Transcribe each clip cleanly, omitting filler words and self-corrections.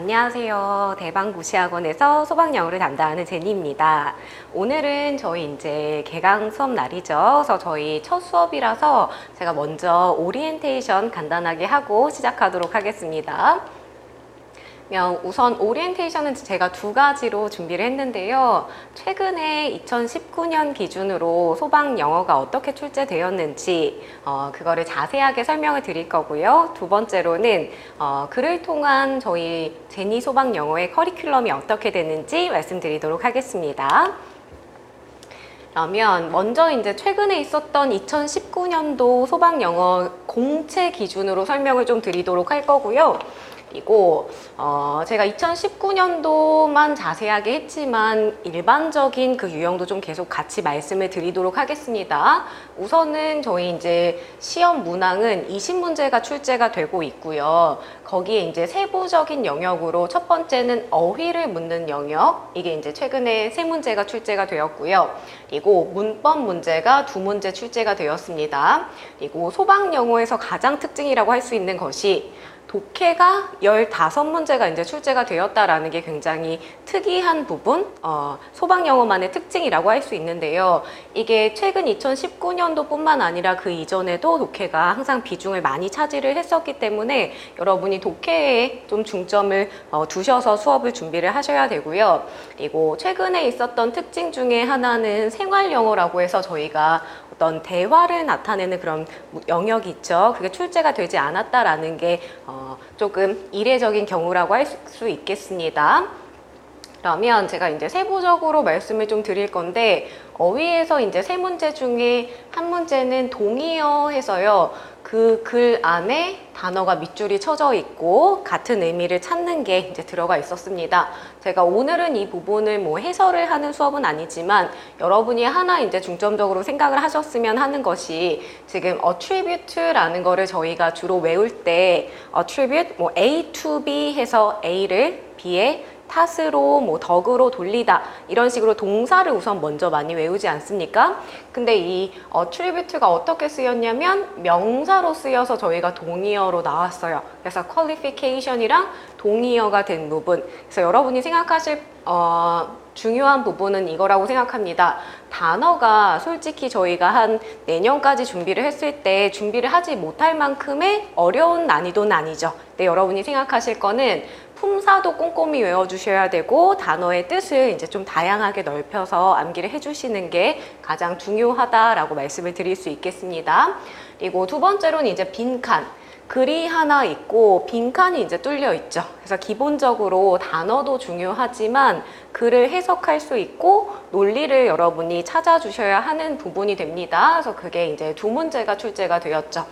안녕하세요. 대방고시학원에서 소방영어를 담당하는 제니입니다. 오늘은 저희 이제 개강 수업 날이죠. 그래서 저희 첫 수업이라서 제가 먼저 오리엔테이션 간단하게 하고 시작하도록 하겠습니다. 우선 오리엔테이션은 제가 두 가지로 준비를 했는데요. 최근에 2019년 기준으로 소방 영어가 어떻게 출제되었는지 그거를 자세하게 설명을 드릴 거고요. 두 번째로는 글을 통한 저희 제니 소방 영어의 커리큘럼이 어떻게 되는지 말씀드리도록 하겠습니다. 그러면 먼저 이제 최근에 있었던 2019년도 소방 영어 공채 기준으로 설명을 좀 드리도록 할 거고요. 그리고 제가 2019년도만 자세하게 했지만 일반적인 그 유형도 좀 계속 같이 말씀을 드리도록 하겠습니다. 우선은 저희 이제 시험 문항은 20문제가 출제가 되고 있고요. 거기에 이제 세부적인 영역으로 첫 번째는 어휘를 묻는 영역, 이게 이제 최근에 3문제가 출제가 되었고요. 그리고 문법 문제가 2문제 출제가 되었습니다. 그리고 소방 영어에서 가장 특징이라고 할 수 있는 것이 독해가 15문제가 이제 출제가 되었다라는 게 굉장히 특이한 부분, 소방 영어만의 특징이라고 할 수 있는데요. 이게 최근 2019년도 뿐만 아니라 그 이전에도 독해가 항상 비중을 많이 차지를 했었기 때문에 여러분이 독해에 좀 중점을 두셔서 수업을 준비를 하셔야 되고요. 그리고 최근에 있었던 특징 중에 하나는 생활 영어라고 해서 저희가 어떤 대화를 나타내는 그런 영역이 있죠. 그게 출제가 되지 않았다라는 게 조금 이례적인 경우라고 할 수 있겠습니다. 그러면 제가 이제 세부적으로 말씀을 좀 드릴 건데, 어휘에서 이제 3문제 중에 한 문제는 동의어 해서요. 그 글 안에 단어가 밑줄이 쳐져 있고 같은 의미를 찾는 게 이제 들어가 있었습니다. 제가 오늘은 이 부분을 뭐 해설을 하는 수업은 아니지만 여러분이 하나 이제 중점적으로 생각을 하셨으면 하는 것이, 지금 attribute라는 거를 저희가 주로 외울 때 attribute 뭐 A to B 해서 A를 B에 탓으로 뭐 덕으로 돌리다 이런 식으로 동사를 우선 먼저 많이 외우지 않습니까? 근데 이 attribute가 어떻게 쓰였냐면 명사로 쓰여서 저희가 동의어로 나왔어요. 그래서 qualification이랑 동의어가 된 부분. 그래서 여러분이 생각하실 중요한 부분은 이거라고 생각합니다. 단어가 솔직히 저희가 한 내년까지 준비를 했을 때 준비를 하지 못할 만큼의 어려운 난이도는 아니죠. 근데 여러분이 생각하실 거는 품사도 꼼꼼히 외워주셔야 되고 단어의 뜻을 이제 좀 다양하게 넓혀서 암기를 해주시는 게 가장 중요하다라고 말씀을 드릴 수 있겠습니다. 그리고 두 번째로는 이제 빈칸. 글이 하나 있고 빈칸이 이제 뚫려 있죠. 그래서 기본적으로 단어도 중요하지만 글을 해석할 수 있고 논리를 여러분이 찾아주셔야 하는 부분이 됩니다. 그래서 그게 이제 2문제가 출제가 되었죠.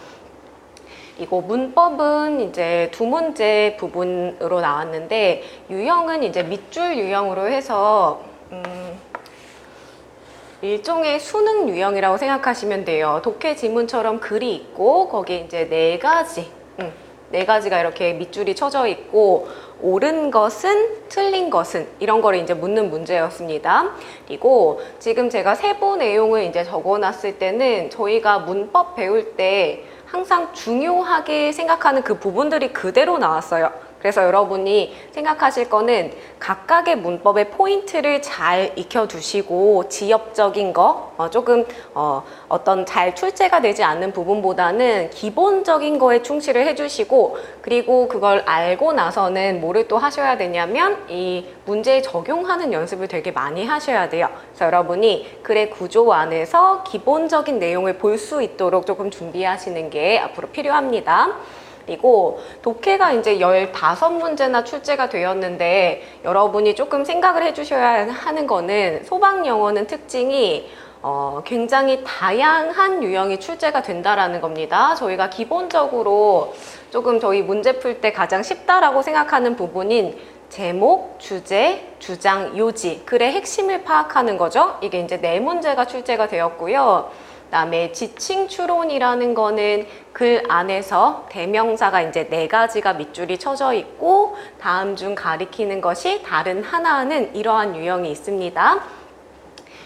이거 문법은 이제 2문제 부분으로 나왔는데, 유형은 이제 밑줄 유형으로 해서 일종의 수능 유형이라고 생각하시면 돼요. 독해 지문처럼 글이 있고 거기에 이제 4가지가 이렇게 밑줄이 쳐져 있고, 옳은 것은, 틀린 것은 이런 거를 이제 묻는 문제였습니다. 그리고 지금 제가 세부 내용을 이제 적어놨을 때는 저희가 문법 배울 때 항상 중요하게 생각하는 그 부분들이 그대로 나왔어요. 그래서 여러분이 생각하실 거는 각각의 문법의 포인트를 잘 익혀두시고, 지엽적인 거, 조금 어떤 잘 출제가 되지 않는 부분보다는 기본적인 거에 충실을 해주시고, 그리고 그걸 알고 나서는 뭐를 또 하셔야 되냐면 이 문제에 적용하는 연습을 되게 많이 하셔야 돼요. 그래서 여러분이 글의 구조 안에서 기본적인 내용을 볼 수 있도록 조금 준비하시는 게 앞으로 필요합니다. 그리고 독해가 이제 15문제나 출제가 되었는데, 여러분이 조금 생각을 해주셔야 하는 거는 소방 영어는 특징이 굉장히 다양한 유형이 출제가 된다라는 겁니다. 저희가 기본적으로 조금 저희 문제 풀 때 가장 쉽다라고 생각하는 부분인 제목, 주제, 주장, 요지, 글의 핵심을 파악하는 거죠. 이게 이제 4문제가 출제가 되었고요. 그다음에 지칭 추론이라는 거는 글 안에서 대명사가 이제 4가지가 밑줄이 쳐져 있고 다음 중 가리키는 것이 다른 하나는 이러한 유형이 있습니다.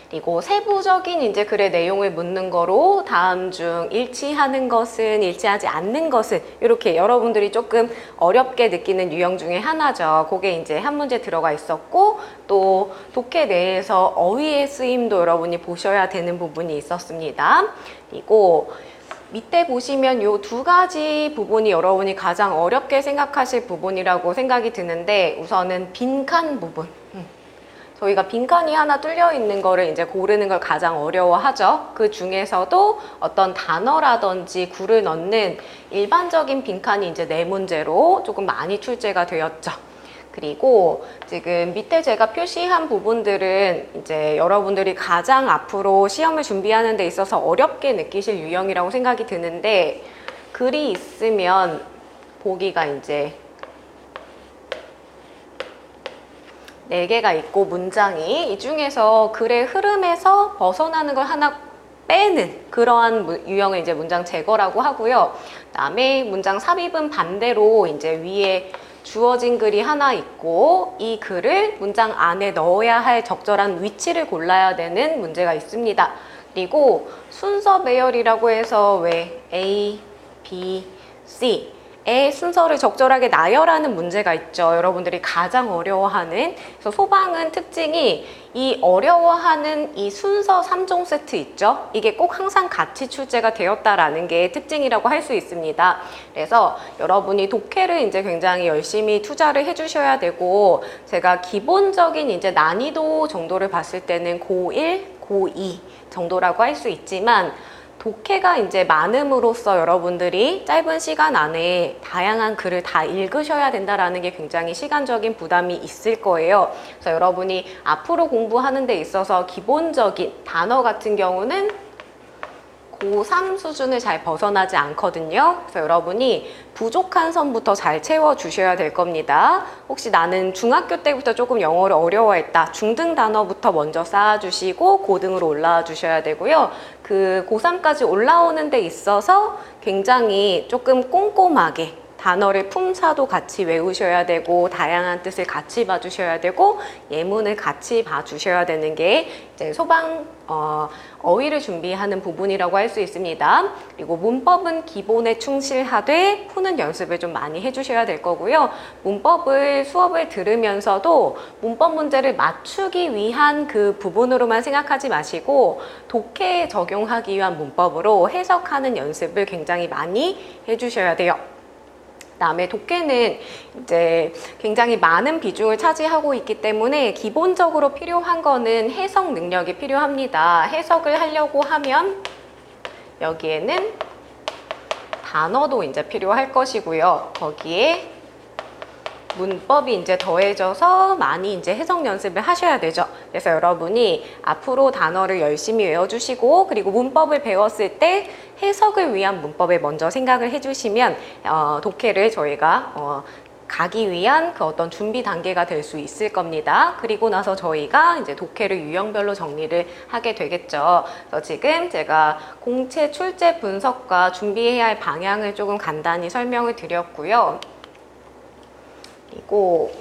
그리고 세부적인 이제 글의 내용을 묻는 거로 다음 중 일치하는 것은, 일치하지 않는 것은, 이렇게 여러분들이 조금 어렵게 느끼는 유형 중에 하나죠. 그게 이제 한 문제 들어가 있었고, 또 독해 내에서 어휘의 쓰임도 여러분이 보셔야 되는 부분이 있었습니다. 그리고 밑에 보시면 요 두 가지 부분이 여러분이 가장 어렵게 생각하실 부분이라고 생각이 드는데, 우선은 빈칸 부분. 저희가 빈칸이 하나 뚫려 있는 거를 이제 고르는 걸 가장 어려워하죠. 그 중에서도 어떤 단어라든지 구를 넣는 일반적인 빈칸이 이제 4문제로 조금 많이 출제가 되었죠. 그리고 지금 밑에 제가 표시한 부분들은 이제 여러분들이 가장 앞으로 시험을 준비하는 데 있어서 어렵게 느끼실 유형이라고 생각이 드는데, 글이 있으면 보기가 이제 4개가 있고 문장이 이 중에서 글의 흐름에서 벗어나는 걸 하나 빼는 그러한 유형을 이제 문장 제거라고 하고요. 그다음에 문장 삽입은 반대로 이제 위에 주어진 글이 하나 있고 이 글을 문장 안에 넣어야 할 적절한 위치를 골라야 되는 문제가 있습니다. 그리고 순서 배열이라고 해서 왜 A, B, C 의 순서를 적절하게 나열하는 문제가 있죠. 여러분들이 가장 어려워하는. 그래서 소방은 특징이 이 어려워하는 이 순서 3종 세트 있죠. 이게 꼭 항상 같이 출제가 되었다라는 게 특징이라고 할 수 있습니다. 그래서 여러분이 독해를 이제 굉장히 열심히 투자를 해주셔야 되고, 제가 기본적인 이제 난이도 정도를 봤을 때는 고1, 고2 정도라고 할 수 있지만, 독해가 이제 많음으로써 여러분들이 짧은 시간 안에 다양한 글을 다 읽으셔야 된다라는 게 굉장히 시간적인 부담이 있을 거예요. 그래서 여러분이 앞으로 공부하는 데 있어서 기본적인 단어 같은 경우는 고3 수준을 잘 벗어나지 않거든요. 그래서 여러분이 부족한 선부터 잘 채워주셔야 될 겁니다. 혹시 나는 중학교 때부터 조금 영어를 어려워했다. 중등 단어부터 먼저 쌓아주시고 고등으로 올라와 주셔야 되고요. 그 고3까지 올라오는 데 있어서 굉장히 조금 꼼꼼하게 단어를 품사도 같이 외우셔야 되고, 다양한 뜻을 같이 봐주셔야 되고, 예문을 같이 봐주셔야 되는 게 이제 소방 어휘를 준비하는 부분이라고 할 수 있습니다. 그리고 문법은 기본에 충실하되 푸는 연습을 좀 많이 해주셔야 될 거고요. 문법을 수업을 들으면서도 문법 문제를 맞추기 위한 그 부분으로만 생각하지 마시고 독해에 적용하기 위한 문법으로 해석하는 연습을 굉장히 많이 해주셔야 돼요. 그다음에 독해는 이제 굉장히 많은 비중을 차지하고 있기 때문에 기본적으로 필요한 거는 해석 능력이 필요합니다. 해석을 하려고 하면 여기에는 단어도 이제 필요할 것이고요. 거기에 문법이 이제 더해져서 많이 이제 해석 연습을 하셔야 되죠. 그래서 여러분이 앞으로 단어를 열심히 외워주시고, 그리고 문법을 배웠을 때 해석을 위한 문법에 먼저 생각을 해주시면 독해를 저희가 가기 위한 그 어떤 준비 단계가 될 수 있을 겁니다. 그리고 나서 저희가 이제 독해를 유형별로 정리를 하게 되겠죠. 그래서 지금 제가 공채 출제 분석과 준비해야 할 방향을 조금 간단히 설명을 드렸고요. 그리고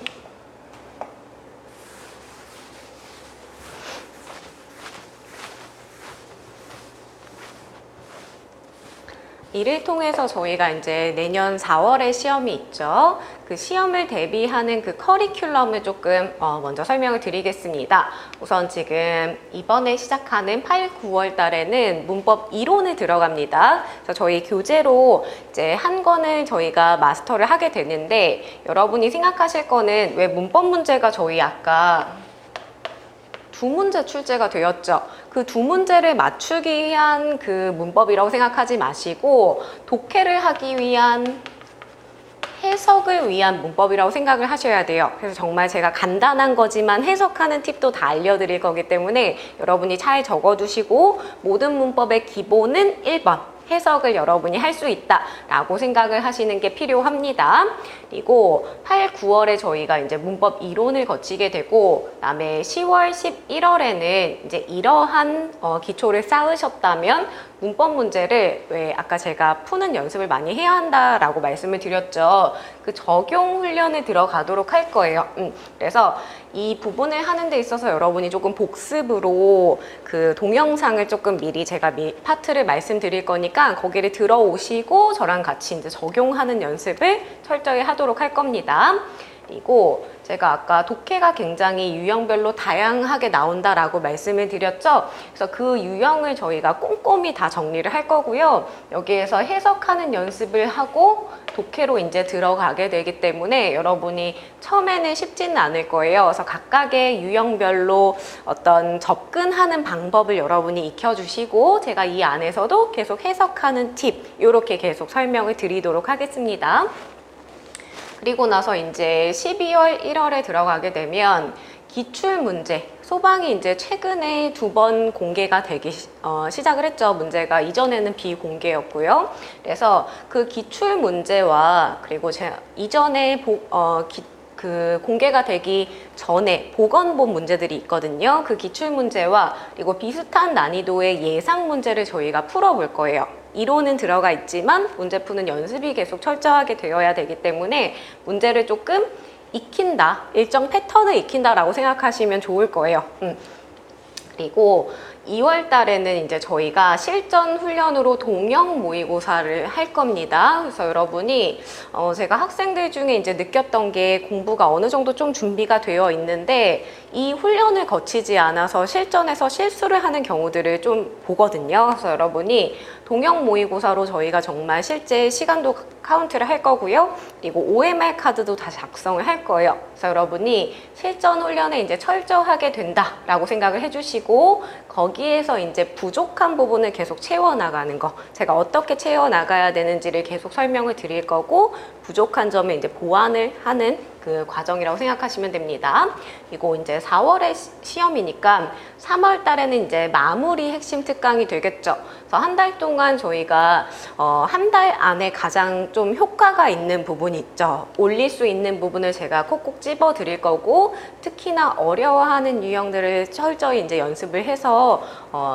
이를 통해서 저희가 이제 내년 4월에 시험이 있죠. 그 시험을 대비하는 그 커리큘럼을 조금 먼저 설명을 드리겠습니다. 우선 지금 이번에 시작하는 8, 9월 달에는 문법 이론을 들어갑니다. 그래서 저희 교재로 이제 한 권을 저희가 마스터를 하게 되는데, 여러분이 생각하실 거는 왜 문법 문제가 저희 아까 2문제 출제가 되었죠. 그 2문제를 맞추기 위한 그 문법이라고 생각하지 마시고 독해를 하기 위한 해석을 위한 문법이라고 생각을 하셔야 돼요. 그래서 정말 제가 간단한 거지만 해석하는 팁도 다 알려드릴 거기 때문에 여러분이 잘 적어두시고, 모든 문법의 기본은 1번 해석을 여러분이 할 수 있다라고 생각을 하시는 게 필요합니다. 그리고 8, 9월에 저희가 이제 문법 이론을 거치게 되고, 그다음에 10월, 11월에는 이제 이러한 기초를 쌓으셨다면 문법 문제를 왜 아까 제가 푸는 연습을 많이 해야 한다라고 말씀을 드렸죠. 그 적용 훈련에 들어가도록 할 거예요. 그래서 이 부분을 하는 데 있어서 여러분이 조금 복습으로 그 동영상을 조금 미리 제가 파트를 말씀드릴 거니까 거기를 들어오시고 저랑 같이 이제 적용하는 연습을 철저히 하도록 할 겁니다. 그리고 제가 아까 독해가 굉장히 유형별로 다양하게 나온다라고 말씀을 드렸죠. 그래서 그 유형을 저희가 꼼꼼히 다 정리를 할 거고요. 여기에서 해석하는 연습을 하고 독해로 이제 들어가게 되기 때문에 여러분이 처음에는 쉽지는 않을 거예요. 그래서 각각의 유형별로 어떤 접근하는 방법을 여러분이 익혀주시고 제가 이 안에서도 계속 해석하는 팁 이렇게 계속 설명을 드리도록 하겠습니다. 그리고 나서 이제 12월, 1월에 들어가게 되면 기출문제, 소방이 이제 최근에 2번 공개가 되기 시작을 했죠. 문제가 이전에는 비공개였고요. 그래서 그 기출문제와 그리고 이전에 그 공개가 되기 전에 보건본 문제들이 있거든요. 그 기출문제와 그리고 비슷한 난이도의 예상 문제를 저희가 풀어볼 거예요. 이론은 들어가 있지만 문제 푸는 연습이 계속 철저하게 되어야 되기 때문에 문제를 조금 익힌다, 일정 패턴을 익힌다라고 생각하시면 좋을 거예요. 그리고 2월 달에는 이제 저희가 실전 훈련으로 동형 모의고사를 할 겁니다. 그래서 여러분이 제가 학생들 중에 이제 느꼈던 게 공부가 어느 정도 좀 준비가 되어 있는데 이 훈련을 거치지 않아서 실전에서 실수를 하는 경우들을 좀 보거든요. 그래서 여러분이 동형 모의고사로 저희가 정말 실제 시간도 카운트를 할 거고요. 그리고 OMR 카드도 다 작성을 할 거예요. 그래서 여러분이 실전 훈련에 이제 철저하게 된다라고 생각을 해주시고 거기에서 이제 부족한 부분을 계속 채워나가는 거, 제가 어떻게 채워나가야 되는지를 계속 설명을 드릴 거고 부족한 점에 이제 보완을 하는 그 과정이라고 생각하시면 됩니다. 그리고 이제 4월에 시험이니까 3월 달에는 이제 마무리 핵심 특강이 되겠죠. 그래서 한 달 동안 저희가 한 달 안에 가장 좀 효과가 있는 부분이 있죠. 올릴 수 있는 부분을 제가 콕콕 집어 드릴 거고 특히나 어려워하는 유형들을 철저히 이제 연습을 해서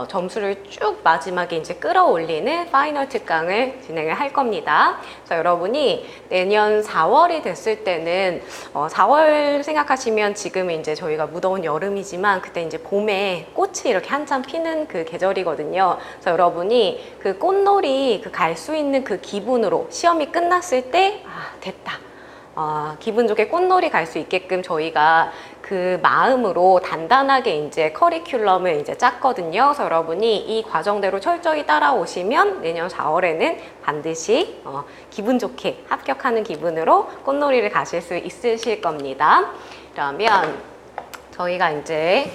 점수를 쭉 마지막에 이제 끌어올리는 파이널 특강을 진행을 할 겁니다. 그래서 여러분이 내년 4월이 됐을 때는 4월 생각하시면 지금은 이제 저희가 무더운 여름이지만 그때 이제 봄에 꽃이 이렇게 한참 피는 그 계절이거든요. 그래서 여러분이 그 꽃놀이 그 갈 수 있는 그 기분으로 시험이 끝났을 때 됐다. 기분 좋게 꽃놀이 갈 수 있게끔 저희가 그 마음으로 단단하게 이제 커리큘럼을 이제 짰거든요. 그래서 여러분이 이 과정대로 철저히 따라오시면 내년 4월에는 반드시 기분 좋게 합격하는 기분으로 꽃놀이를 가실 수 있으실 겁니다. 그러면 저희가 이제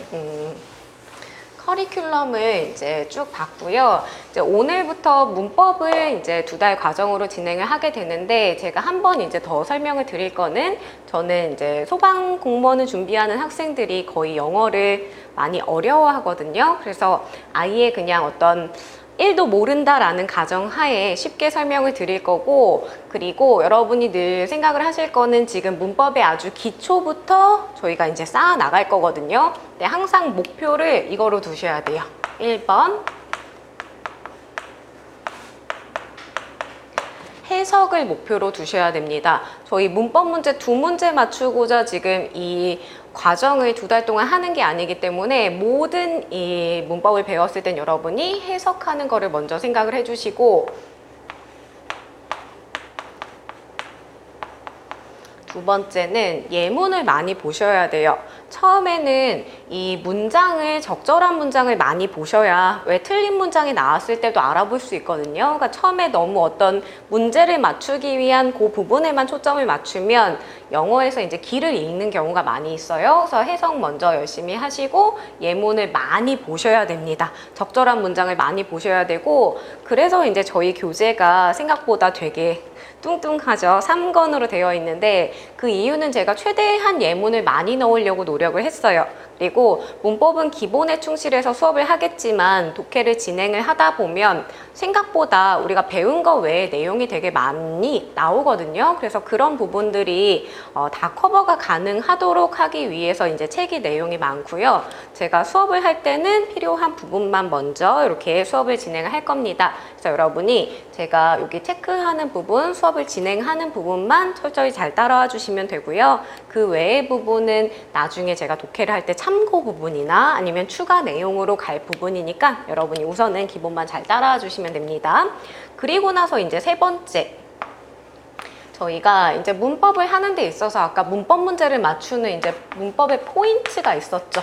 커리큘럼을 이제 쭉 봤고요. 이제 오늘부터 문법을 이제 2달 과정으로 진행을 하게 되는데 제가 한 번 이제 더 설명을 드릴 거는 저는 이제 소방 공무원을 준비하는 학생들이 거의 영어를 많이 어려워하거든요. 그래서 아예 그냥 어떤 1도 모른다라는 가정하에 쉽게 설명을 드릴 거고 그리고 여러분이 늘 생각을 하실 거는 지금 문법의 아주 기초부터 저희가 이제 쌓아 나갈 거거든요. 근데 항상 목표를 이거로 두셔야 돼요. 1번 해석을 목표로 두셔야 됩니다. 저희 문법 문제 2문제 맞추고자 지금 이 과정을 2달 동안 하는 게 아니기 때문에 모든 이 문법을 배웠을 땐 여러분이 해석하는 거를 먼저 생각을 해주시고 두 번째는 예문을 많이 보셔야 돼요. 처음에는 이 문장을 적절한 문장을 많이 보셔야 왜 틀린 문장이 나왔을 때도 알아볼 수 있거든요. 그러니까 처음에 너무 어떤 문제를 맞추기 위한 그 부분에만 초점을 맞추면 영어에서 이제 길을 잃는 경우가 많이 있어요. 그래서 해석 먼저 열심히 하시고 예문을 많이 보셔야 됩니다. 적절한 문장을 많이 보셔야 되고 그래서 이제 저희 교재가 생각보다 되게 뚱뚱하죠. 3권으로 되어 있는데 그 이유는 제가 최대한 예문을 많이 넣으려고 노력을 했어요. 그리고 문법은 기본에 충실해서 수업을 하겠지만 독해를 진행을 하다 보면 생각보다 우리가 배운 거 외에 내용이 되게 많이 나오거든요. 그래서 그런 부분들이 다 커버가 가능하도록 하기 위해서 이제 책이 내용이 많고요. 제가 수업을 할 때는 필요한 부분만 먼저 이렇게 수업을 진행을 할 겁니다. 그래서 여러분이 제가 여기 체크하는 부분, 수업을 진행하는 부분만 철저히 잘 따라와 주시면 되고요. 그 외의 부분은 나중에 제가 독해를 할 때 참고 부분이나 아니면 추가 내용으로 갈 부분이니까 여러분이 우선은 기본만 잘 따라와 주시면 됩니다. 그리고 나서 이제 세 번째, 저희가 이제 문법을 하는 데 있어서 아까 문법 문제를 맞추는 이제 문법의 포인트가 있었죠.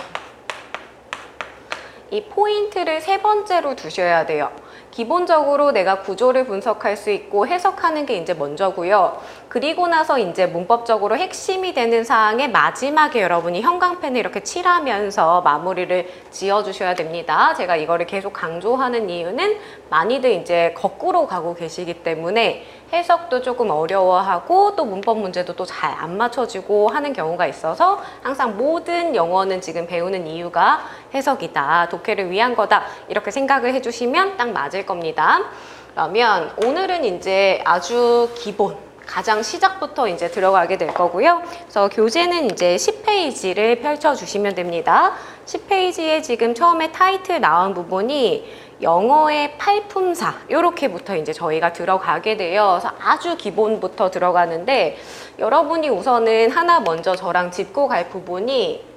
이 포인트를 세 번째로 두셔야 돼요. 기본적으로 내가 구조를 분석할 수 있고 해석하는 게 이제 먼저고요. 그리고 나서 이제 문법적으로 핵심이 되는 사항의 마지막에 여러분이 형광펜을 이렇게 칠하면서 마무리를 지어주셔야 됩니다. 제가 이거를 계속 강조하는 이유는 많이들 이제 거꾸로 가고 계시기 때문에 해석도 조금 어려워하고 또 문법 문제도 또 잘 안 맞춰지고 하는 경우가 있어서 항상 모든 영어는 지금 배우는 이유가 해석이다, 독해를 위한 거다 이렇게 생각을 해주시면 딱 맞을 겁니다. 그러면 오늘은 이제 아주 기본 가장 시작부터 이제 들어가게 될 거고요. 그래서 교재는 이제 10페이지를 펼쳐주시면 됩니다. 10페이지에 지금 처음에 타이틀 나온 부분이 영어의 팔품사 이렇게부터 이제 저희가 들어가게 돼요. 그래서 아주 기본부터 들어가는데 여러분이 우선은 하나 먼저 저랑 짚고 갈 부분이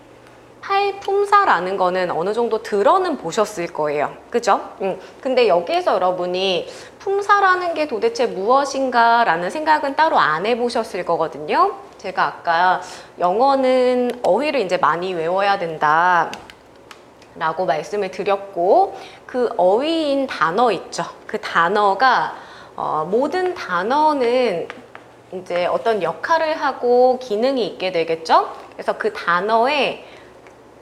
팔품사라는 거는 어느 정도 들어는 보셨을 거예요. 그죠? 근데 여기에서 여러분이 품사라는 게 도대체 무엇인가 라는 생각은 따로 안 해보셨을 거거든요. 제가 아까 영어는 어휘를 이제 많이 외워야 된다 라고 말씀을 드렸고, 그 어휘인 단어 있죠. 그 단어가 모든 단어는 이제 어떤 역할을 하고 기능이 있게 되겠죠. 그래서 그 단어의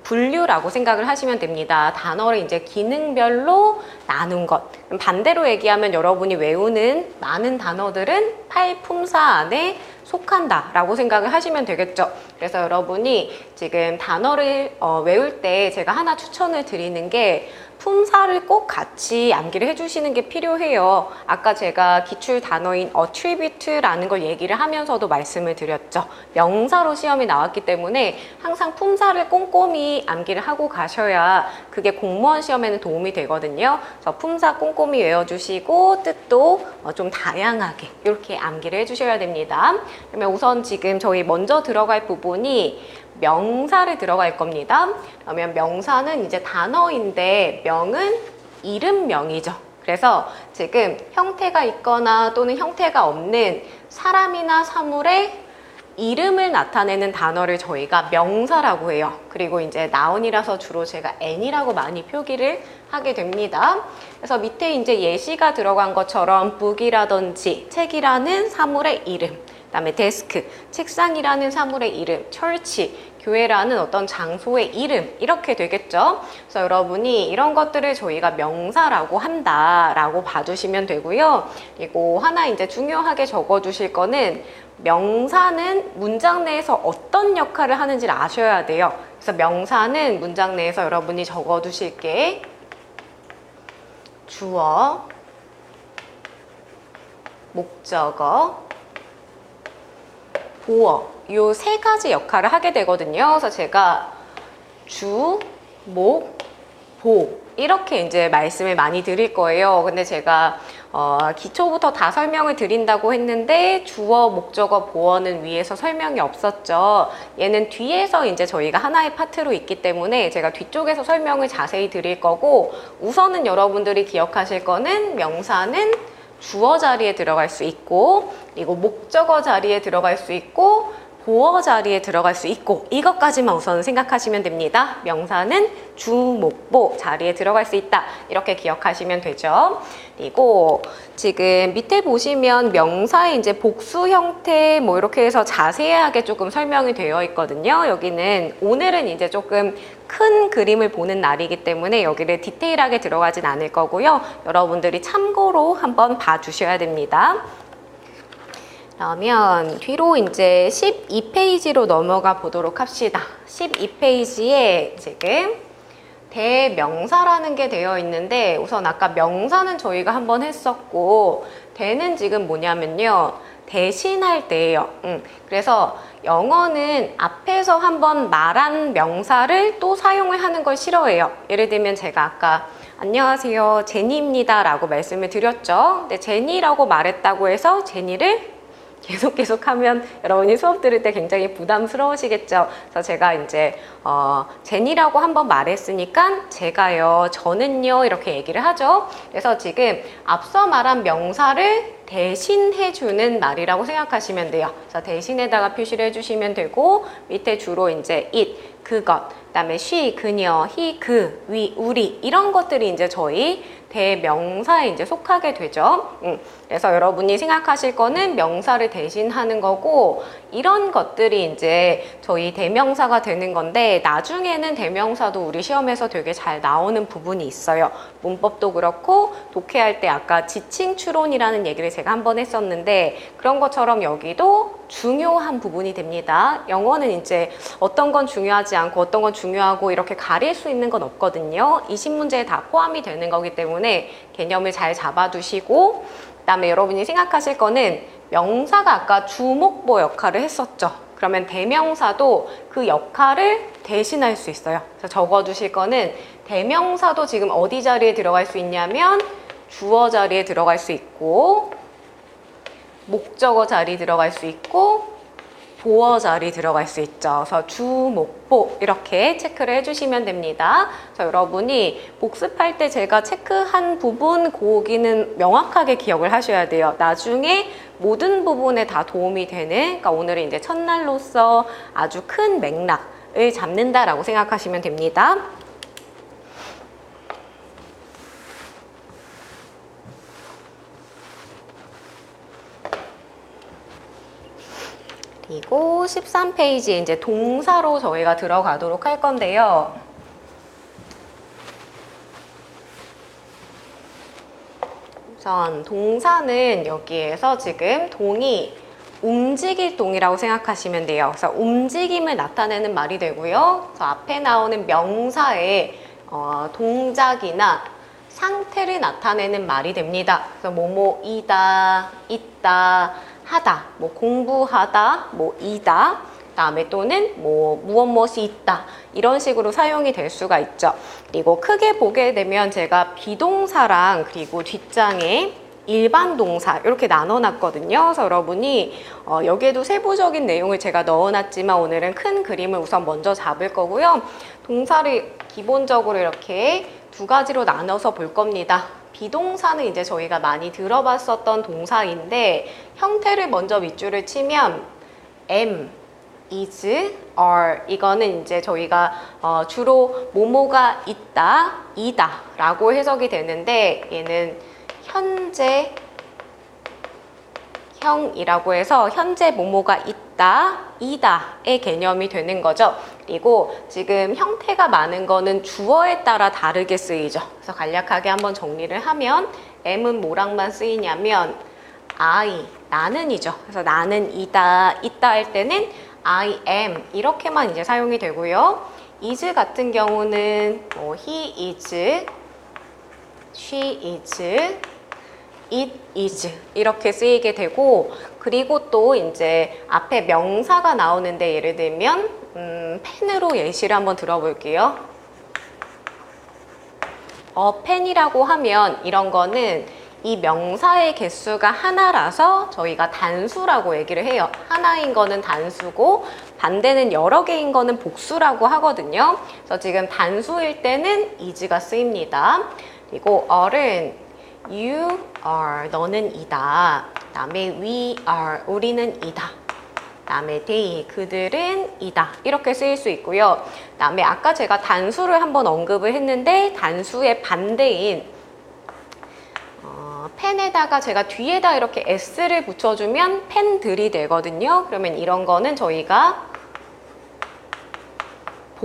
분류라고 생각을 하시면 됩니다. 단어를 이제 기능별로 나눈 것. 반대로 얘기하면 여러분이 외우는 많은 단어들은 팔품사 안에 속한다 라고 생각을 하시면 되겠죠. 그래서 여러분이 지금 단어를 외울 때 제가 하나 추천을 드리는 게 품사를 꼭 같이 암기를 해주시는 게 필요해요. 아까 제가 기출 단어인 attribute라는 걸 얘기를 하면서도 말씀을 드렸죠. 명사로 시험이 나왔기 때문에 항상 품사를 꼼꼼히 암기를 하고 가셔야 그게 공무원 시험에는 도움이 되거든요. 그래서 품사 꼼꼼히 외워주시고 뜻도 좀 다양하게 이렇게 암기를 해주셔야 됩니다. 그러면 우선 지금 저희 먼저 들어갈 부분이 명사를 들어갈 겁니다. 그러면 명사는 이제 단어인데 명은 이름명이죠. 그래서 지금 형태가 있거나 또는 형태가 없는 사람이나 사물의 이름을 나타내는 단어를 저희가 명사라고 해요. 그리고 이제 나운이라서 주로 제가 n이라고 많이 표기를 하게 됩니다. 그래서 밑에 이제 예시가 들어간 것처럼 book이라든지 책이라는 사물의 이름, 그다음에 데스크, 책상이라는 사물의 이름, church, 교회라는 어떤 장소의 이름 이렇게 되겠죠. 그래서 여러분이 이런 것들을 저희가 명사라고 한다라고 봐주시면 되고요. 그리고 하나 이제 중요하게 적어주실 거는 명사는 문장 내에서 어떤 역할을 하는지를 아셔야 돼요. 그래서 명사는 문장 내에서 여러분이 적어두실 게 주어, 목적어, 보어 요 세 가지 역할을 하게 되거든요. 그래서 제가 주, 목, 보 이렇게 이제 말씀을 많이 드릴 거예요. 근데 제가 기초부터 다 설명을 드린다고 했는데 주어, 목적어, 보어는 위에서 설명이 없었죠. 얘는 뒤에서 이제 저희가 하나의 파트로 있기 때문에 제가 뒤쪽에서 설명을 자세히 드릴 거고, 우선은 여러분들이 기억하실 거는 명사는 주어 자리에 들어갈 수 있고, 그리고 목적어 자리에 들어갈 수 있고, 보어 자리에 들어갈 수 있고, 이것까지만 우선 생각하시면 됩니다. 명사는 주, 목, 보 자리에 들어갈 수 있다. 이렇게 기억하시면 되죠. 그리고 지금 밑에 보시면 명사의 이제 복수 형태 뭐 이렇게 해서 자세하게 조금 설명이 되어 있거든요. 여기는 오늘은 이제 조금 큰 그림을 보는 날이기 때문에 여기를 디테일하게 들어가진 않을 거고요. 여러분들이 참고로 한번 봐주셔야 됩니다. 그러면 뒤로 이제 12페이지로 넘어가 보도록 합시다. 12페이지에 지금 대명사라는 게 되어 있는데 우선 아까 명사는 저희가 한번 했었고 대는 지금 뭐냐면요. 대신할 때예요. 그래서 영어는 앞에서 한번 말한 명사를 또 사용을 하는 걸 싫어해요. 예를 들면 제가 아까 안녕하세요 제니입니다 라고 말씀을 드렸죠. 근데 제니라고 말했다고 해서 제니를 계속 하면 여러분이 수업 들을 때 굉장히 부담스러우시겠죠. 그래서 제가 이제 제니라고 한번 말했으니까 제가요, 저는요 이렇게 얘기를 하죠. 그래서 지금 앞서 말한 명사를 대신해주는 말이라고 생각하시면 돼요. 그래서 대신에다가 표시를 해주시면 되고 밑에 주로 이제 it, 그것, 그다음에 she, 그녀, he, 그, we, 우리 이런 것들이 이제 저희 대명사에 이제 속하게 되죠. 그래서 여러분이 생각하실 거는 명사를 대신하는 거고 이런 것들이 이제 저희 대명사가 되는 건데 나중에는 대명사도 우리 시험에서 되게 잘 나오는 부분이 있어요. 문법도 그렇고 독해할 때 아까 지칭 추론이라는 얘기를 제가 한번 했었는데 그런 것처럼 여기도 중요한 부분이 됩니다. 영어는 이제 어떤 건 중요하지 않고 어떤 건 중요하고 이렇게 가릴 수 있는 건 없거든요. 20문제에 다 포함이 되는 거기 때문에 개념을 잘 잡아두시고 그다음에 여러분이 생각하실 거는 명사가 아까 주목보 역할을 했었죠. 그러면 대명사도 그 역할을 대신할 수 있어요. 그래서 적어두실 거는 대명사도 지금 어디 자리에 들어갈 수 있냐면 주어 자리에 들어갈 수 있고 목적어 자리 들어갈 수 있고 보어 자리 들어갈 수 있죠. 그래서 주, 목, 보 이렇게 체크를 해주시면 됩니다. 그래서 여러분이 복습할 때 제가 체크한 부분 거기는 명확하게 기억을 하셔야 돼요. 나중에 모든 부분에 다 도움이 되는 그러니까 오늘은 이제 첫날로서 아주 큰 맥락을 잡는다라고 생각하시면 됩니다. 그리고 13페이지에 이제 동사로 저희가 들어가도록 할 건데요. 우선 동사는 여기에서 지금 동이 움직일 동이라고 생각하시면 돼요. 그래서 움직임을 나타내는 말이 되고요. 그래서 앞에 나오는 명사의 동작이나 상태를 나타내는 말이 됩니다. 그래서 뭐뭐이다, 있다, 하다, 뭐 공부하다, 뭐 이다, 다음에 또는 뭐 무엇이 있다 이런 식으로 사용이 될 수가 있죠. 그리고 크게 보게 되면 제가 비동사랑 그리고 뒷장에 일반 동사 이렇게 나눠놨거든요. 그래서 여러분이 여기에도 세부적인 내용을 제가 넣어놨지만 오늘은 큰 그림을 우선 먼저 잡을 거고요. 동사를 기본적으로 이렇게 두 가지로 나눠서 볼 겁니다. 비동사는 이제 저희가 많이 들어봤었던 동사인데 형태를 먼저 밑줄을 치면 am, is, are 이거는 이제 저희가 주로 뭐뭐가 있다, 이다 라고 해석이 되는데 얘는 현재 형이라고 해서 현재 뭐뭐가 있다, 이다의 개념이 되는 거죠. 그리고 지금 형태가 많은 거는 주어에 따라 다르게 쓰이죠. 그래서 간략하게 한번 정리를 하면 am은 뭐랑만 쓰이냐면 I, 나는이죠. 그래서 나는 이다, 있다 할 때는 I am 이렇게만 이제 사용이 되고요. is 같은 경우는 뭐 he is, she is, it is 이렇게 쓰이게 되고 그리고 또 이제 앞에 명사가 나오는데 예를 들면 펜으로 예시를 한번 들어볼게요. 펜이라고 하면 이런 거는 이 명사의 개수가 하나라서 저희가 단수라고 얘기를 해요. 하나인 거는 단수고 반대는 여러 개인 거는 복수라고 하거든요. 그래서 지금 단수일 때는 is가 쓰입니다. 그리고 are은 you are, 너는 이다. 그다음에 we are, 우리는 이다. 그다음에 they, 그들은 이다. 이렇게 쓰일 수 있고요. 그다음에 아까 제가 단수를 한번 언급을 했는데 단수의 반대인 펜에다가 제가 뒤에다 이렇게 s를 붙여주면 펜들이 되거든요. 그러면 이런 거는 저희가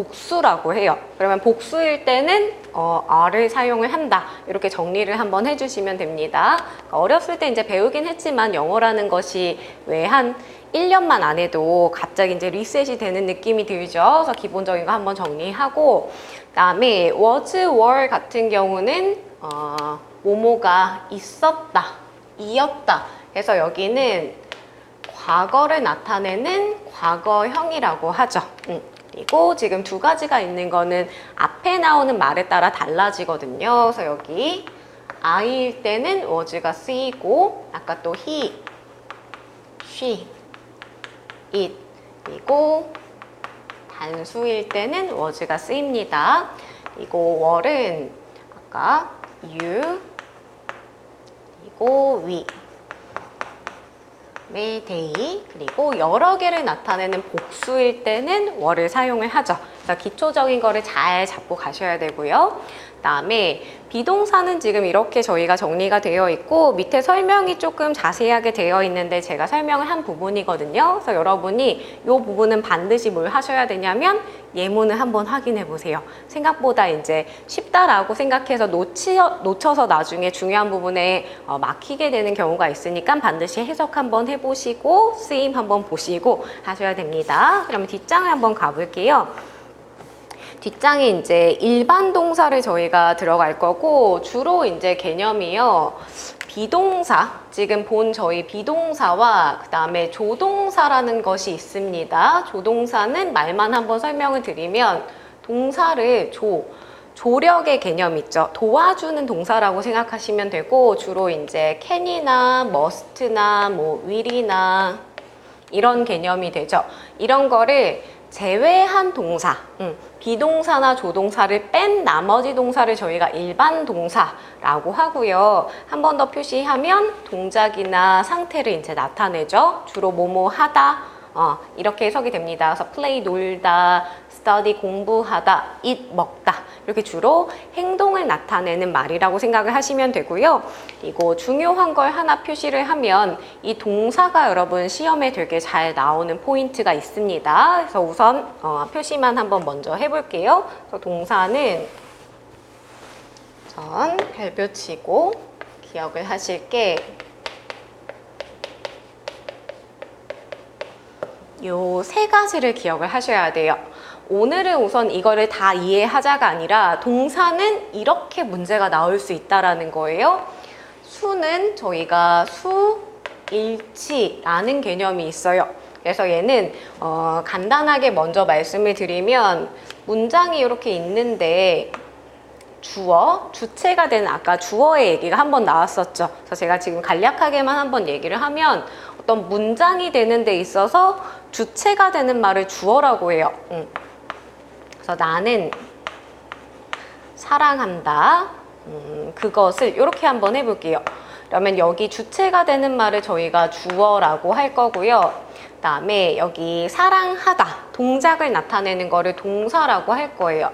복수라고 해요. 그러면 복수일 때는 are를 사용을 한다. 이렇게 정리를 한번 해주시면 됩니다. 어렸을 때 이제 배우긴 했지만 영어라는 것이 왜 한 1년만 안 해도 갑자기 이제 리셋이 되는 느낌이 들죠. 그래서 기본적인 거 한번 정리하고, 그다음에 was, were 같은 경우는 뭐뭐가 있었다, 이었다. 그래서 여기는 과거를 나타내는 과거형이라고 하죠. 그리고 지금 두 가지가 있는 거는 앞에 나오는 말에 따라 달라지거든요. 그래서 여기 I일 때는 was가 쓰이고, 아까 또 he, she, it, 그리고 단수일 때는 was가 쓰입니다. 그리고 were은 아까 you, 그리고 we, they, 그리고 여러 개를 나타내는 복수일 때는 were를 사용을 하죠. 그래서 기초적인 거를 잘 잡고 가셔야 되고요. 그다음에 비동사는 지금 이렇게 저희가 정리가 되어 있고, 밑에 설명이 조금 자세하게 되어 있는데 제가 설명을 한 부분이거든요. 그래서 여러분이 이 부분은 반드시 뭘 하셔야 되냐면 예문을 한번 확인해 보세요. 생각보다 이제 쉽다라고 생각해서 놓쳐서 나중에 중요한 부분에 막히게 되는 경우가 있으니까 반드시 해석 한번 해보시고 쓰임 한번 보시고 하셔야 됩니다. 그러면 뒷장을 한번 가볼게요. 뒷장에 이제 일반 동사를 저희가 들어갈 거고, 주로 이제 개념이요. 비동사, 지금 본 저희 비동사와 그 다음에 조동사라는 것이 있습니다. 조동사는 말만 한번 설명을 드리면 동사를 조력의 개념 있죠. 도와주는 동사라고 생각하시면 되고, 주로 이제 can이나 must나 뭐 will이나 이런 개념이 되죠. 이런 거를 제외한 동사, 비동사나 조동사를 뺀 나머지 동사를 저희가 일반 동사라고 하고요. 한 번 더 표시하면 동작이나 상태를 이제 나타내죠. 주로 뭐뭐 하다, 이렇게 해석이 됩니다. 그래서 play 놀다, study 공부하다, eat 먹다, 이렇게 주로 행동을 나타내는 말이라고 생각을 하시면 되고요. 그리고 중요한 걸 하나 표시를 하면 이 동사가 여러분 시험에 되게 잘 나오는 포인트가 있습니다. 그래서 우선 표시만 한번 먼저 해볼게요. 그래서 동사는 전 별표 치고 기억을 하실 게 요 세 가지를 기억을 하셔야 돼요. 오늘은 우선 이거를 다 이해하자가 아니라 동사는 이렇게 문제가 나올 수 있다라는 거예요. 수는 저희가 수, 일치라는 개념이 있어요. 그래서 얘는 간단하게 먼저 말씀을 드리면 문장이 이렇게 있는데 주어, 주체가 되는 아까 주어의 얘기가 한번 나왔었죠. 그래서 제가 지금 간략하게만 한번 얘기를 하면 어떤 문장이 되는 데 있어서 주체가 되는 말을 주어라고 해요. 그래서 나는 사랑한다. 그것을 이렇게 한번 해볼게요. 그러면 여기 주체가 되는 말을 저희가 주어라고 할 거고요. 그 다음에 여기 사랑하다, 동작을 나타내는 거를 동사라고 할 거예요.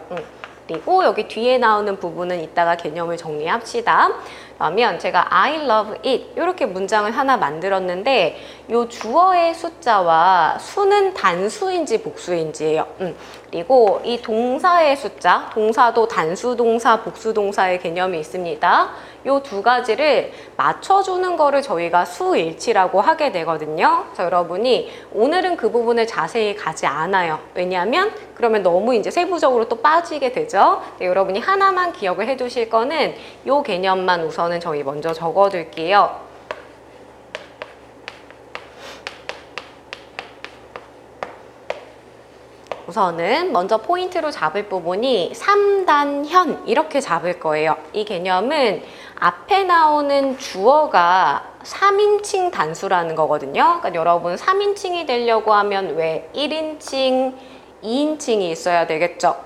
그리고 여기 뒤에 나오는 부분은 이따가 개념을 정리합시다. 그러면 제가 I love it 이렇게 문장을 하나 만들었는데 이 주어의 숫자와 수는 단수인지 복수인지예요. 그리고 이 동사의 숫자, 동사도 단수 동사, 복수 동사의 개념이 있습니다. 이 두 가지를 맞춰주는 거를 저희가 수일치라고 하게 되거든요. 그래서 여러분이 오늘은 그 부분을 자세히 가지 않아요. 왜냐하면 그러면 너무 이제 세부적으로 또 빠지게 되죠. 여러분이 하나만 기억을 해두실 거는 이 개념만 우선은 저희 먼저 적어둘게요. 우선은 먼저 포인트로 잡을 부분이 3단현 이렇게 잡을 거예요. 이 개념은 앞에 나오는 주어가 3인칭 단수라는 거거든요. 그러니까 여러분 3인칭이 되려고 하면 왜 1인칭, 2인칭이 있어야 되겠죠.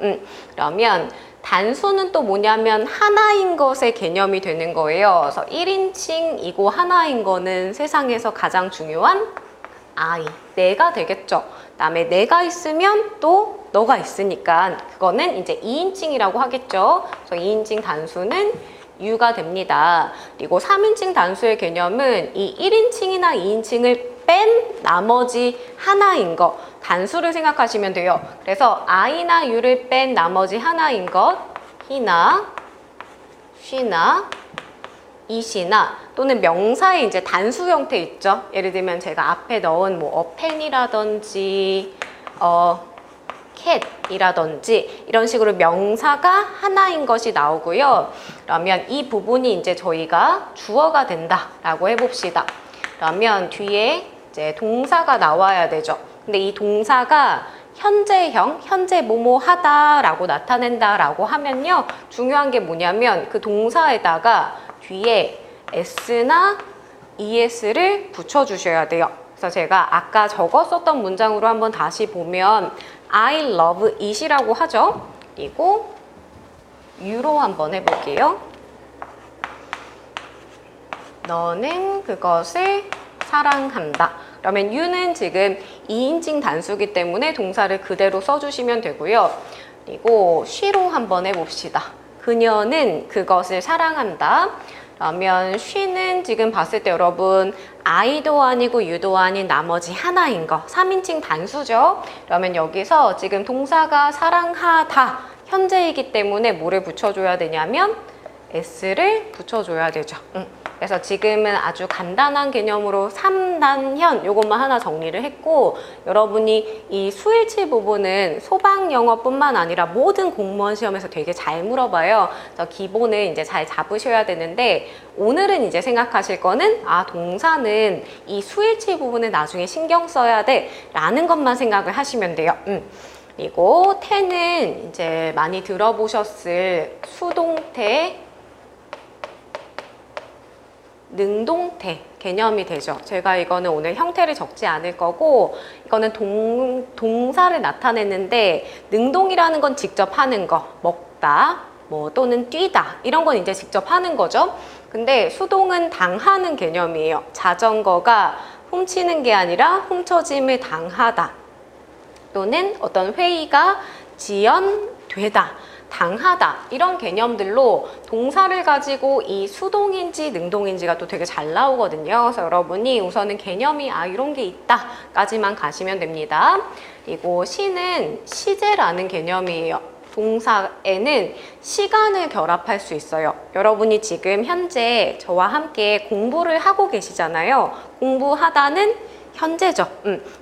그러면 단수는 또 뭐냐면 하나인 것의 개념이 되는 거예요. 그래서 1인칭이고 하나인 거는 세상에서 가장 중요한 I, 내가 되겠죠. 그다음에 내가 있으면 또 너가 있으니까 그거는 이제 2인칭이라고 하겠죠. 그래서 2인칭 단수는 you가 됩니다. 그리고 3인칭 단수의 개념은 이 1인칭이나 2인칭을 뺀 나머지 하나인 것, 단수를 생각하시면 돼요. 그래서 I나 U를 뺀 나머지 하나인 것, he나, she나, it이나 또는 명사의 이제 단수 형태 있죠. 예를 들면 제가 앞에 넣은 뭐 a pen이라든지 cat이라든지 이런 식으로 명사가 하나인 것이 나오고요. 그러면 이 부분이 이제 저희가 주어가 된다라고 해봅시다. 그러면 뒤에 이제 동사가 나와야 되죠. 근데 이 동사가 현재형, 현재 뭐뭐 하다라고 나타낸다라고 하면요. 중요한 게 뭐냐면 그 동사에다가 뒤에 s나 es를 붙여주셔야 돼요. 그래서 제가 아까 적었었던 문장으로 한번 다시 보면 I love it이라고 하죠. 그리고 U로 한번 해볼게요. 너는 그것을 사랑한다. 그러면 U는 지금 2인칭 단수기 때문에 동사를 그대로 써주시면 되고요. 그리고 she로 한번 해봅시다. 그녀는 그것을 사랑한다. 그러면 she는 지금 봤을 때 여러분 I도 아니고 U도 아닌 나머지 하나인 거 3인칭 단수죠. 그러면 여기서 지금 동사가 사랑하다 현재이기 때문에 뭐를 붙여줘야 되냐면 s를 붙여줘야 되죠. 그래서 지금은 아주 간단한 개념으로 3단현 요것만 하나 정리를 했고, 여러분이 이 수일치 부분은 소방 영어뿐만 아니라 모든 공무원 시험에서 되게 잘 물어봐요. 그래서 기본을 이제 잘 잡으셔야 되는데, 오늘은 이제 생각하실 거는 동사는 이 수일치 부분을 나중에 신경 써야 돼 라는 것만 생각을 하시면 돼요. 그리고 태는 이제 많이 들어보셨을 수동태, 능동태 개념이 되죠. 제가 이거는 오늘 형태를 적지 않을 거고, 이거는 동사를 나타내는데, 능동이라는 건 직접 하는 거, 먹다, 뭐 또는 뛰다 이런 건 이제 직접 하는 거죠. 근데 수동은 당하는 개념이에요. 자전거가 훔치는 게 아니라 훔쳐짐을 당하다, 또는 어떤 회의가 지연되다, 당하다 이런 개념들로 동사를 가지고 이 수동인지 능동인지가 또 되게 잘 나오거든요. 그래서 여러분이 우선은 개념이 이런 게 있다 까지만 가시면 됩니다. 그리고 시는 시제라는 개념이에요. 동사에는 시간을 결합할 수 있어요. 여러분이 지금 현재 저와 함께 공부를 하고 계시잖아요. 공부하다는 현재죠.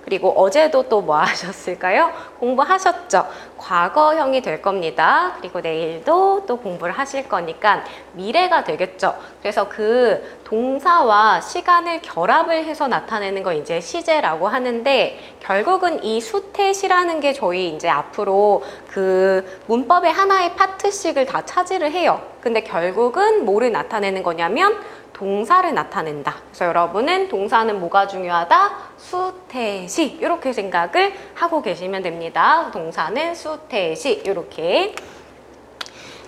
그리고 어제도 또 뭐 하셨을까요? 공부하셨죠. 과거형이 될 겁니다. 그리고 내일도 또 공부를 하실 거니까 미래가 되겠죠. 그래서 그 동사와 시간을 결합을 해서 나타내는 거 이제 시제라고 하는데, 결국은 이 수태시라는 게 저희 이제 앞으로 그 문법의 하나의 파트씩을 다 차지를 해요. 근데 결국은 뭐를 나타내는 거냐면 동사를 나타낸다. 그래서 여러분은 동사는 뭐가 중요하다? 수태시 이렇게 생각을 하고 계시면 됩니다. 동사는 수태시 이렇게.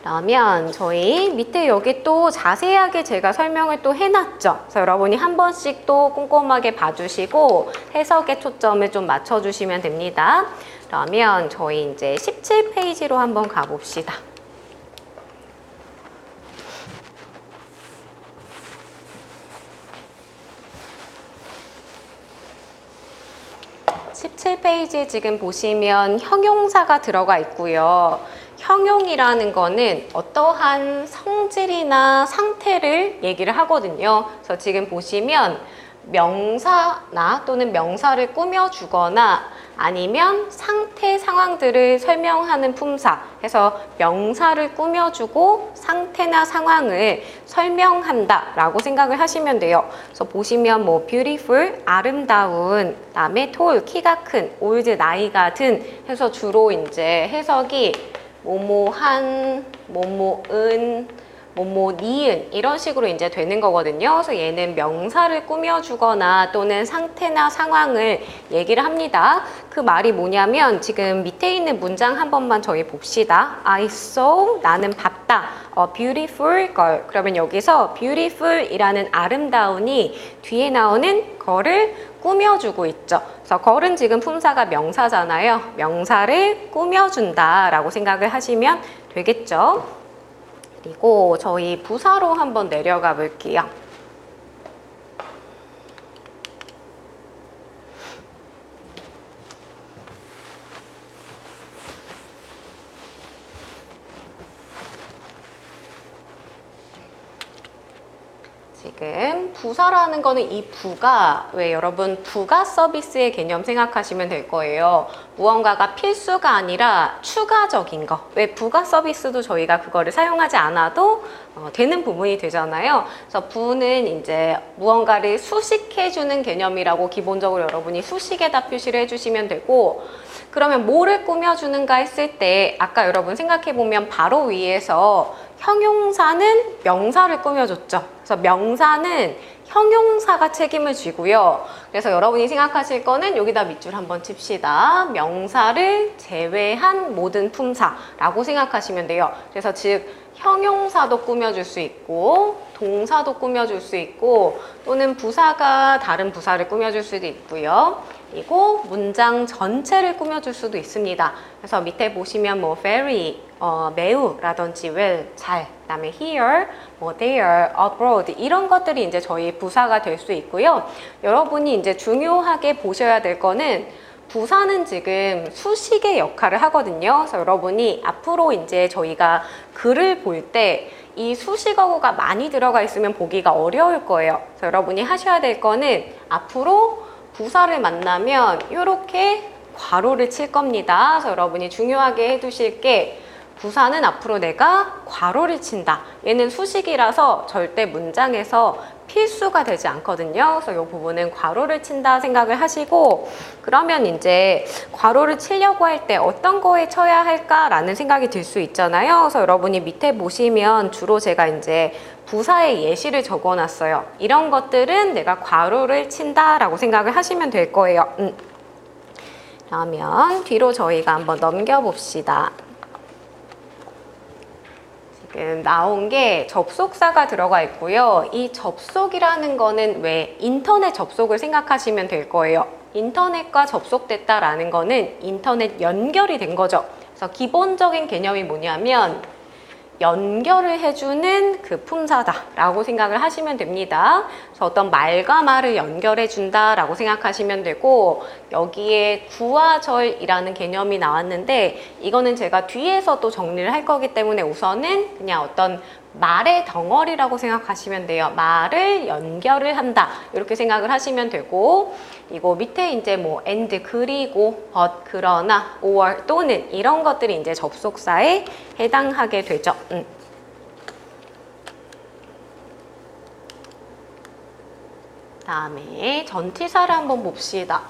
그러면 저희 밑에 여기 또 자세하게 제가 설명을 또 해놨죠. 그래서 여러분이 한 번씩 또 꼼꼼하게 봐주시고 해석에 초점을 좀 맞춰주시면 됩니다. 그러면 저희 이제 17페이지로 한번 가봅시다. 17페이지에 지금 보시면 형용사가 들어가 있고요. 형용이라는 거는 어떠한 성질이나 상태를 얘기를 하거든요. 그래서 지금 보시면 명사나 또는 명사를 꾸며주거나 아니면 상태 상황들을 설명하는 품사 해서 명사를 꾸며주고 상태나 상황을 설명한다 라고 생각을 하시면 돼요. 그래서 보시면 뭐 beautiful, 아름다운, 그다음에 tall, 키가 큰, old, 나이가 든 해서 주로 이제 해석이 뭐뭐한, 뭐뭐은, 뭐뭐 니은 이런 식으로 이제 되는 거거든요. 그래서 얘는 명사를 꾸며주거나 또는 상태나 상황을 얘기를 합니다. 그 말이 뭐냐면 지금 밑에 있는 문장 한 번만 저희 봅시다. I saw, 나는 봤다. beautiful girl. 그러면 여기서 beautiful 이라는 아름다운이 뒤에 나오는 걸을 꾸며주고 있죠. 그래서 걸은 지금 품사가 명사잖아요. 명사를 꾸며준다 라고 생각을 하시면 되겠죠. 그리고 저희 부사로 한번 내려가 볼게요. 지금 부사라는 거는 이 부가 왜 여러분 부가 서비스의 개념 생각하시면 될 거예요. 무언가가 필수가 아니라 추가적인 거. 왜 부가 서비스도 저희가 그거를 사용하지 않아도 되는 부분이 되잖아요. 그래서 부는 이제 무언가를 수식해주는 개념이라고 기본적으로 여러분이 수식에다 표시를 해주시면 되고, 그러면 뭐를 꾸며주는가 했을 때 아까 여러분 생각해보면 바로 위에서 형용사는 명사를 꾸며줬죠. 그래서 명사는 형용사가 책임을 지고요. 그래서 여러분이 생각하실 거는 여기다 밑줄 한번 칩시다. 명사를 제외한 모든 품사라고 생각하시면 돼요. 그래서 즉 형용사도 꾸며줄 수 있고 동사도 꾸며줄 수 있고 또는 부사가 다른 부사를 꾸며줄 수도 있고요. 그리고 문장 전체를 꾸며줄 수도 있습니다. 그래서 밑에 보시면 뭐 very, 매우라든지 well, 잘, 그다음에 here, 뭐 there, abroad 이런 것들이 이제 저희 부사가 될 수 있고요. 여러분이 이제 중요하게 보셔야 될 거는 부사는 지금 수식의 역할을 하거든요. 그래서 여러분이 앞으로 이제 저희가 글을 볼 때 이 수식어구가 많이 들어가 있으면 보기가 어려울 거예요. 그래서 여러분이 하셔야 될 거는 앞으로 부사를 만나면 이렇게 괄호를 칠 겁니다. 그래서 여러분이 중요하게 해두실 게 부사는 앞으로 내가 괄호를 친다. 얘는 수식이라서 절대 문장에서 필수가 되지 않거든요. 그래서 이 부분은 괄호를 친다 생각을 하시고, 그러면 이제 괄호를 치려고 할 때 어떤 거에 쳐야 할까라는 생각이 들 수 있잖아요. 그래서 여러분이 밑에 보시면 주로 제가 이제 부사의 예시를 적어놨어요. 이런 것들은 내가 괄호를 친다라고 생각을 하시면 될 거예요. 그러면 뒤로 저희가 한번 넘겨봅시다. 지금 나온 게 접속사가 들어가 있고요. 이 접속이라는 거는 왜 인터넷 접속을 생각하시면 될 거예요. 인터넷과 접속됐다라는 거는 인터넷 연결이 된 거죠. 그래서 기본적인 개념이 뭐냐면 연결을 해주는 그 품사다라고 생각을 하시면 됩니다. 그래서 어떤 말과 말을 연결해 준다라고 생각하시면 되고, 여기에 구와 절이라는 개념이 나왔는데 이거는 제가 뒤에서 또 정리를 할 거기 때문에 우선은 그냥 어떤 말의 덩어리라고 생각하시면 돼요. 말을 연결을 한다 이렇게 생각을 하시면 되고, 이거 밑에 이제 뭐 and 그리고 but 그러나 or 또는 이런 것들이 이제 접속사에 해당하게 되죠. 다음에 전치사를 한번 봅시다.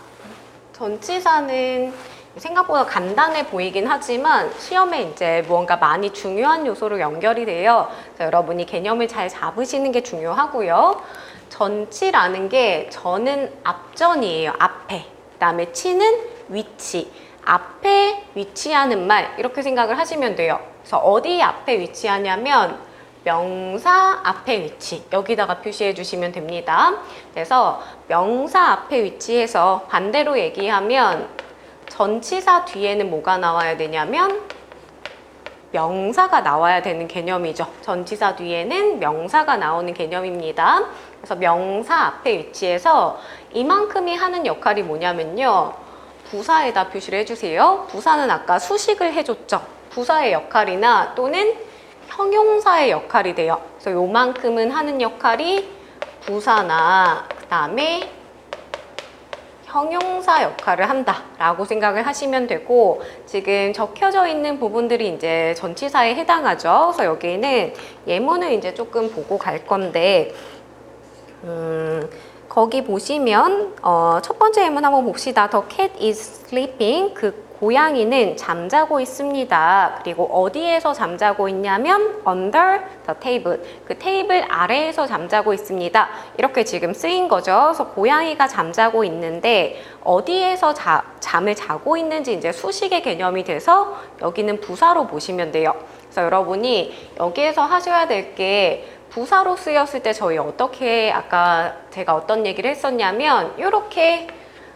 전치사는 생각보다 간단해 보이긴 하지만 시험에 이제 무언가 많이 중요한 요소로 연결이 돼요. 그래서 여러분이 개념을 잘 잡으시는 게 중요하고요. 전치라는 게 전은 앞전이에요. 앞에. 그다음에 치는 위치. 앞에 위치하는 말 이렇게 생각을 하시면 돼요. 그래서 어디 앞에 위치하냐면 명사 앞에 위치 여기다가 표시해 주시면 됩니다. 그래서 명사 앞에 위치해서 반대로 얘기하면 전치사 뒤에는 뭐가 나와야 되냐면 명사가 나와야 되는 개념이죠. 전치사 뒤에는 명사가 나오는 개념입니다. 그래서 명사 앞에 위치해서 이만큼이 하는 역할이 뭐냐면요. 부사에다 표시를 해주세요. 부사는 아까 수식을 해줬죠. 부사의 역할이나 또는 형용사의 역할이 돼요. 그래서 요만큼은 하는 역할이 부사나 그 다음에 형용사 역할을 한다라고 생각을 하시면 되고, 지금 적혀져 있는 부분들이 이제 전치사에 해당하죠. 그래서 여기는 예문을 이제 조금 보고 갈 건데, 거기 보시면 첫 번째 예문 한번 봅시다. The cat is sleeping. 그 고양이는 잠자고 있습니다. 그리고 어디에서 잠자고 있냐면 under the table. 그 테이블 아래에서 잠자고 있습니다. 이렇게 지금 쓰인 거죠. 그래서 고양이가 잠자고 있는데 어디에서 잠을 자고 있는지 이제 수식의 개념이 돼서 여기는 부사로 보시면 돼요. 그래서 여러분이 여기에서 하셔야 될 게 부사로 쓰였을 때 저희 어떻게 아까 제가 어떤 얘기를 했었냐면 이렇게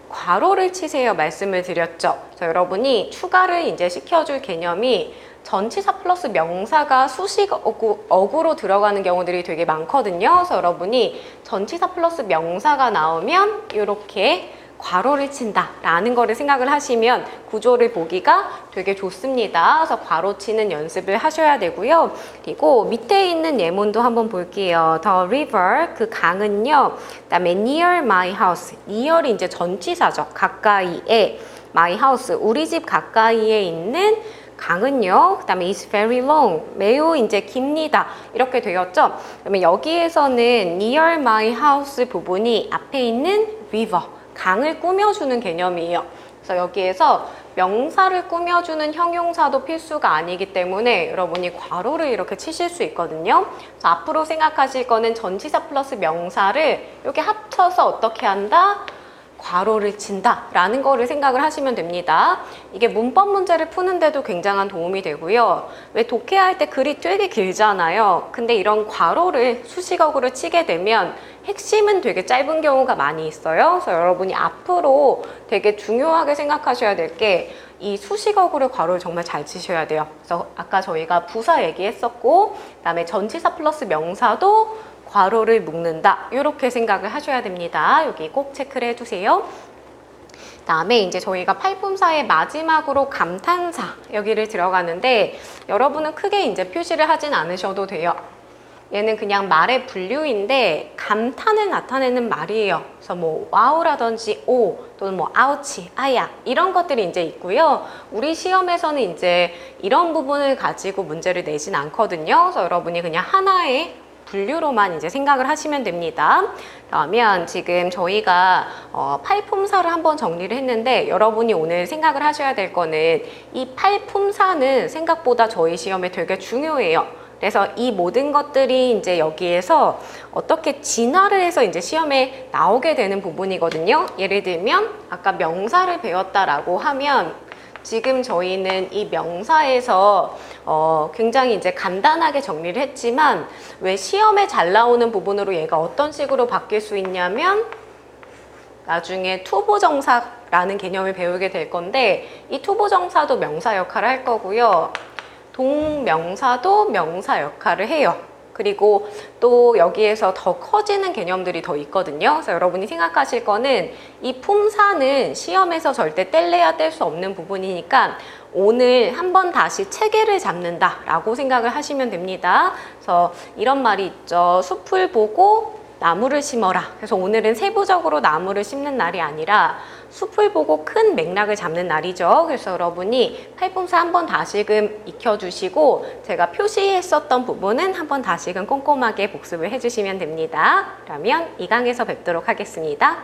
괄호를 치세요 말씀을 드렸죠. 그래서 여러분이 추가를 이제 시켜줄 개념이 전치사 플러스 명사가 수식 어구로 들어가는 경우들이 되게 많거든요. 그래서 여러분이 전치사 플러스 명사가 나오면 이렇게 괄호를 친다 라는 거를 생각을 하시면 구조를 보기가 되게 좋습니다. 그래서 괄호 치는 연습을 하셔야 되고요. 그리고 밑에 있는 예문도 한번 볼게요. The river, 그 강은요. 그다음에 near my house, near이 이제 전치사죠. 가까이에. my house, 우리 집 가까이에 있는 강은요. 그 다음에 is very long, 매우 이제 깁니다. 이렇게 되었죠. 그러면 여기에서는 near my house 부분이 앞에 있는 river, 강을 꾸며주는 개념이에요. 그래서 여기에서 명사를 꾸며주는 형용사도 필수가 아니기 때문에 여러분이 괄호를 이렇게 치실 수 있거든요. 그래서 앞으로 생각하실 거는 전치사 플러스 명사를 이렇게 합쳐서 어떻게 한다? 괄호를 친다 라는 거를 생각을 하시면 됩니다. 이게 문법 문제를 푸는데도 굉장한 도움이 되고요. 왜 독해할 때 글이 되게 길잖아요. 근데 이런 괄호를 수식어구로 치게 되면 핵심은 되게 짧은 경우가 많이 있어요. 그래서 여러분이 앞으로 되게 중요하게 생각하셔야 될 게 이 수식어구를 괄호를 정말 잘 치셔야 돼요. 그래서 아까 저희가 부사 얘기했었고 그다음에 전치사 플러스 명사도 괄호를 묶는다. 이렇게 생각을 하셔야 됩니다. 여기 꼭 체크를 해주세요. 다음에 이제 저희가 팔품사의 마지막으로 감탄사 여기를 들어가는데 여러분은 크게 이제 표시를 하진 않으셔도 돼요. 얘는 그냥 말의 분류인데 감탄을 나타내는 말이에요. 그래서 뭐 와우라든지 오 또는 뭐 아우치, 아야 이런 것들이 이제 있고요. 우리 시험에서는 이제 이런 부분을 가지고 문제를 내진 않거든요. 그래서 여러분이 그냥 하나의 분류로만 이제 생각을 하시면 됩니다. 그러면 지금 저희가 팔품사를 한번 정리를 했는데 여러분이 오늘 생각을 하셔야 될 거는 이 팔품사는 생각보다 저희 시험에 되게 중요해요. 그래서 이 모든 것들이 이제 여기에서 어떻게 진화를 해서 이제 시험에 나오게 되는 부분이거든요. 예를 들면 아까 명사를 배웠다라고 하면 지금 저희는 이 명사에서 굉장히 이제 간단하게 정리를 했지만 왜 시험에 잘 나오는 부분으로 얘가 어떤 식으로 바뀔 수 있냐면 나중에 투부정사라는 개념을 배우게 될 건데 이 투부정사도 명사 역할을 할 거고요. 동명사도 명사 역할을 해요. 그리고 또 여기에서 더 커지는 개념들이 더 있거든요. 그래서 여러분이 생각하실 거는 이 품사는 시험에서 절대 뗄래야 뗄 수 없는 부분이니까 오늘 한번 다시 체계를 잡는다 라고 생각을 하시면 됩니다. 그래서 이런 말이 있죠. 숲을 보고 나무를 심어라. 그래서 오늘은 세부적으로 나무를 심는 날이 아니라 숲을 보고 큰 맥락을 잡는 날이죠. 그래서 여러분이 팔품사 한번 다시금 익혀주시고 제가 표시했었던 부분은 한번 다시금 꼼꼼하게 복습을 해주시면 됩니다. 그러면 이 강에서 뵙도록 하겠습니다.